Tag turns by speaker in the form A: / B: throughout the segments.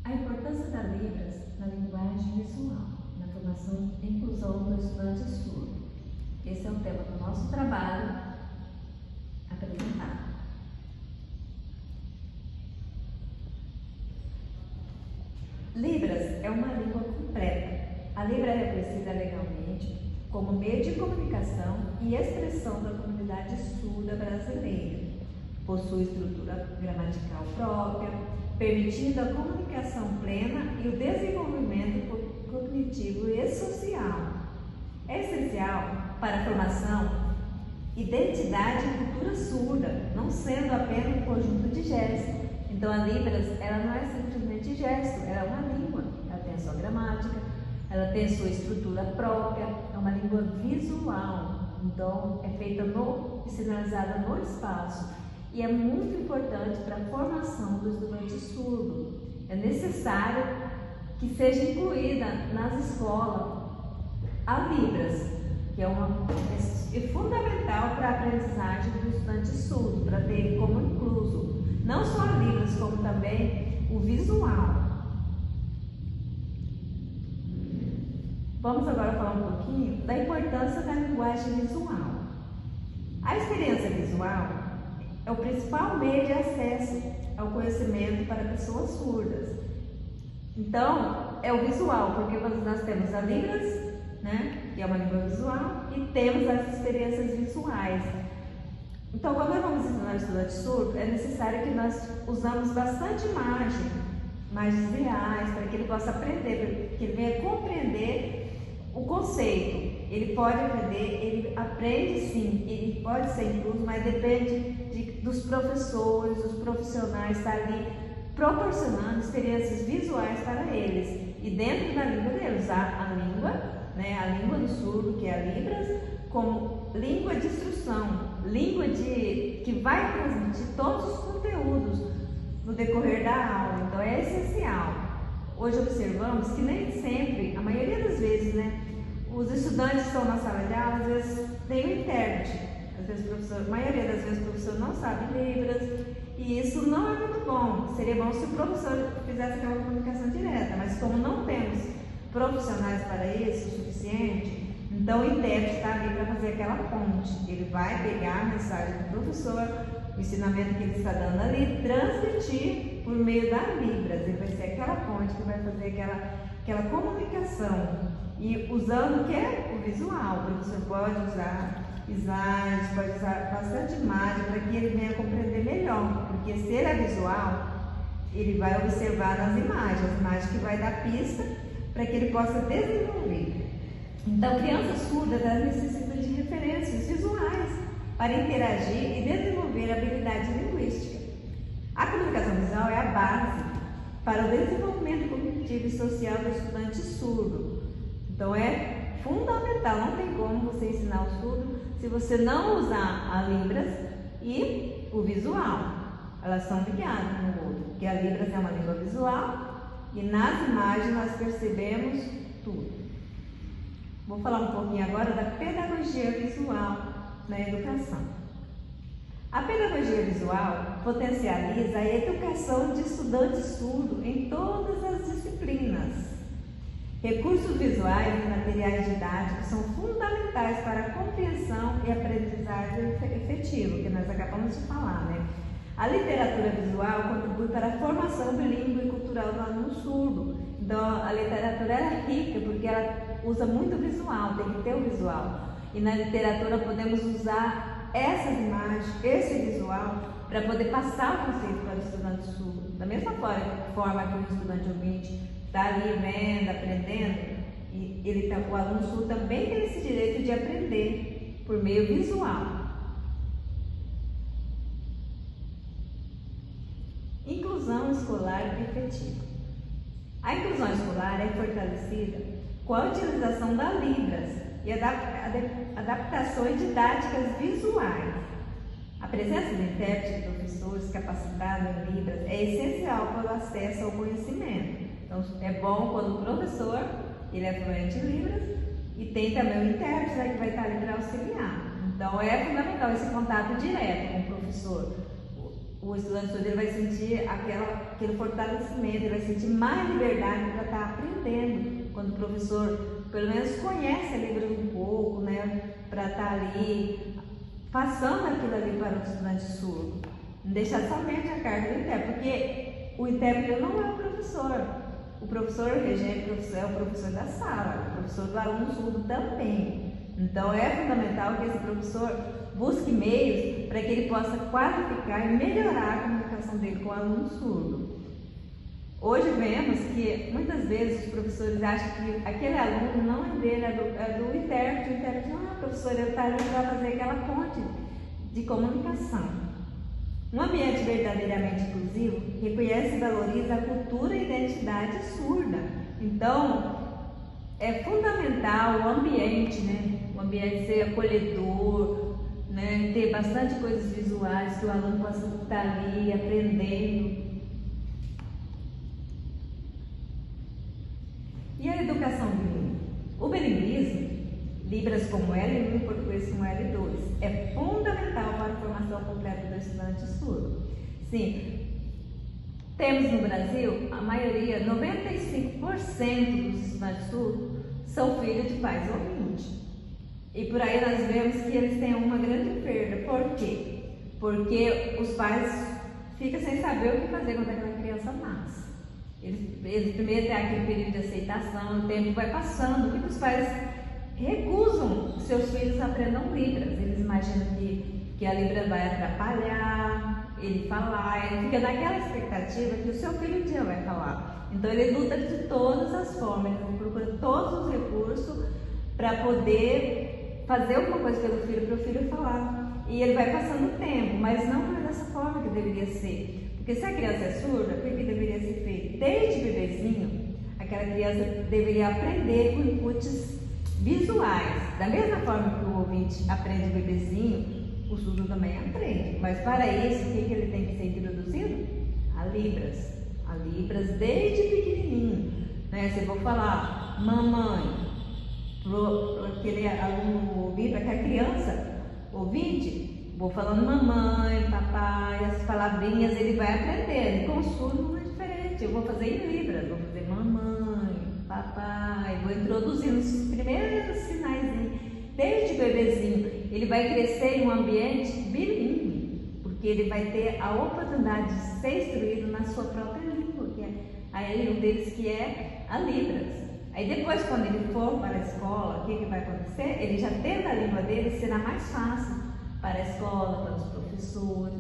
A: A importância da Libras na linguagem visual, na formação e inclusão do estudante surdo. Esse é o tema do nosso trabalho apresentado. Libras é uma língua completa. A Libra é reconhecida legalmente como meio de comunicação e expressão da comunidade surda brasileira. Possui estrutura gramatical própria, permitindo a comunicação plena e o desenvolvimento cognitivo e social. É essencial para a formação, identidade e cultura surda, não sendo apenas um conjunto de gestos. Então a Libras, ela não é simplesmente gesto, ela é uma língua, ela tem a sua gramática, ela tem a sua estrutura própria, é uma língua visual, então é feita e sinalizada no espaço. E é muito importante para a formação do estudante surdo. É necessário que seja incluída nas escolas a Libras, que é fundamental para a aprendizagem do estudante surdo, para ter ele como incluso. Não só a Libras, como também o visual. Vamos agora falar um pouquinho da importância da linguagem visual. A experiência visual é o principal meio de acesso ao conhecimento para pessoas surdas. Então, é o visual, porque nós temos a Libras, né, que é uma língua visual, e temos as experiências visuais. Então, quando nós vamos ensinar o estudante surdo, é necessário que nós usamos bastante imagens reais, para que ele possa aprender, para que ele venha compreender o conceito. Ele pode aprender, ele aprende sim, ele pode ser incluso, mas depende dos professores, dos profissionais estar ali proporcionando experiências visuais para eles. E dentro da língua dele, usar a língua, né, a língua do surdo, que é a Libras, como língua de instrução, língua que vai transmitir todos os conteúdos no decorrer da aula. Então é essencial. Hoje observamos que nem sempre, a maioria das vezes, né, os estudantes que estão na sala de aula, às vezes tem o intérprete. Às vezes a maioria das vezes o professor não sabe Libras, e isso não é muito bom. Seria bom se o professor fizesse aquela comunicação direta, mas como não temos profissionais para isso o suficiente, então o intérprete está ali para fazer aquela ponte. Ele vai pegar a mensagem do professor, o ensinamento que ele está dando ali, transmitir por meio da Libras. Ele vai ser aquela ponte que vai fazer aquela comunicação. E usando o que é o visual, o professor pode usar slides, pode usar bastante imagem para que ele venha compreender melhor, porque se ele é visual, ele vai observar nas imagens, as imagens que vai dar pista para que ele possa desenvolver. Então, crianças surdas necessitam de referências visuais para interagir e desenvolver habilidade linguística. A comunicação visual é a base para o desenvolvimento cognitivo e social do estudante surdo. Então é fundamental, não tem como você ensinar o surdo se você não usar a Libras e o visual. Elas são ligadas um no outro, porque a Libras é uma língua visual e nas imagens nós percebemos tudo. Vou falar um pouquinho agora da pedagogia visual na educação. A pedagogia visual potencializa a educação de estudante surdo em todas as disciplinas. Recursos visuais e materiais didáticos são fundamentais para a compreensão e aprendizagem efetiva, que nós acabamos de falar, né? A literatura visual contribui para a formação bilíngue e cultural do aluno surdo. Então, a literatura é rica porque ela usa muito visual, tem que ter o visual. E na literatura podemos usar essas imagens, esse visual, para poder passar o conceito para o estudante surdo. Da mesma forma que o estudante ouvinte está ali vendo, aprendendo, e o aluno surdo também tem esse direito de aprender por meio visual. Inclusão escolar efetiva. A inclusão escolar é fortalecida com a utilização da Libras e adaptações didáticas visuais. A presença de intérpretes e professores capacitados em Libras é essencial para o acesso ao conhecimento. Então, é bom quando o professor ele é fluente em Libras e tem também o intérprete, né, que vai estar ali para auxiliar. Então, é fundamental esse contato direto com o professor. o estudante surdo ele vai sentir aquele fortalecimento, ele vai sentir mais liberdade para estar aprendendo, quando o professor pelo menos conhece a Libras um pouco, né, para estar ali passando aquilo ali para o estudante surdo, não deixar somente a carga do intérprete, porque o intérprete não é o professor regente é o professor da sala, o professor do aluno surdo também. Então é fundamental que esse professor busque meios para que ele possa qualificar e melhorar a comunicação dele com o aluno surdo. Hoje vemos que muitas vezes os professores acham que aquele aluno não é dele, é do intérprete. O intérprete não é o professor, ele está ali para fazer aquela ponte de comunicação. Um ambiente verdadeiramente inclusivo reconhece e valoriza a cultura e identidade surda. Então, é fundamental o ambiente, né? O ambiente ser acolhedor, né? Ter bastante coisas visuais que o aluno possa estar ali aprendendo. E a educação bilíngue? O bilinguismo, Libras como L1 e português como L2, é fundamental para a formação completa do estudante surdo. Sim, temos no Brasil, a maioria, 95% dos estudantes surdos são filhos de pais ouvintes. E por aí nós vemos que eles têm uma grande perda. Por quê? Porque os pais ficam sem saber o que fazer quando aquela criança nasce. Eles primeiro têm aquele período de aceitação, o tempo vai passando, porque os pais recusam que seus filhos aprendam Libras. Eles imaginam que a Libra vai atrapalhar ele falar, ele fica naquela expectativa que o seu filho um dia vai falar. Então ele luta de todas as formas, ele procura todos os recursos para poder fazer alguma coisa pelo filho, para o filho falar. E ele vai passando o tempo, mas não é dessa forma que deveria ser. Porque se a criança é surda, o que deveria ser feito? Desde bebezinho, aquela criança deveria aprender com inputs visuais. Da mesma forma que o ouvinte aprende bebezinho, o surdo também aprende. Mas para isso, o que ele tem que ser introduzido? A Libras. A Libras desde pequenininho. Né? Se eu vou falar mamãe, para aquele aluno ouvir, para aquela criança ouvinte, vou falando mamãe, papai, as palavrinhas, ele vai aprendendo. Com o surdo não é diferente. Eu vou fazer em Libras, vou fazer mamãe, papai, vou introduzindo os primeiros sinais. Desde bebezinho, ele vai crescer em um ambiente bilíngue, porque ele vai ter a oportunidade de ser instruído na sua própria língua, que é a L1 deles, que é a Libras. Aí depois, quando ele for para a escola, o que vai acontecer? Ele já tendo a língua dele, será mais fácil para a escola, para os professores,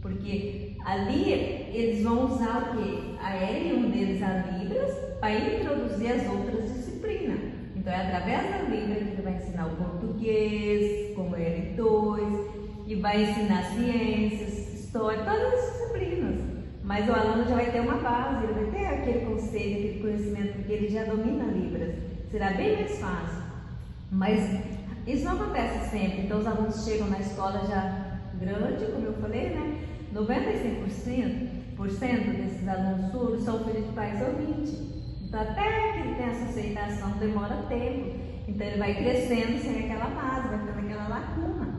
A: porque ali eles vão usar o quê? A L1 deles, a Libras, para introduzir as outras disciplinas. Então é através da Libra que ele vai ensinar o português, como L2, e vai ensinar ciências, história, todas as disciplinas. Mas o aluno já vai ter uma base, ele vai ter aquele conceito, aquele conhecimento, porque ele já domina Libras. Será bem mais fácil. Mas isso não acontece sempre, então os alunos chegam na escola já grande, como eu falei, né? 95% desses alunos surdos são filhos de pais ouvintes. Então até que ele tenha essa aceitação demora tempo. Então ele vai crescendo sem aquela base, vai tendo aquela lacuna.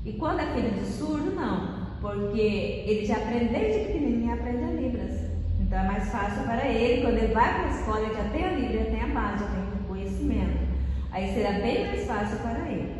A: E quando é filho de surdo, não, porque ele já aprende desde pequenininho, aprende a Libras. Então é mais fácil para ele, quando ele vai para a escola, ele já tem a Libra, já tem a base, já tem o conhecimento. Aí será bem mais fácil para ele.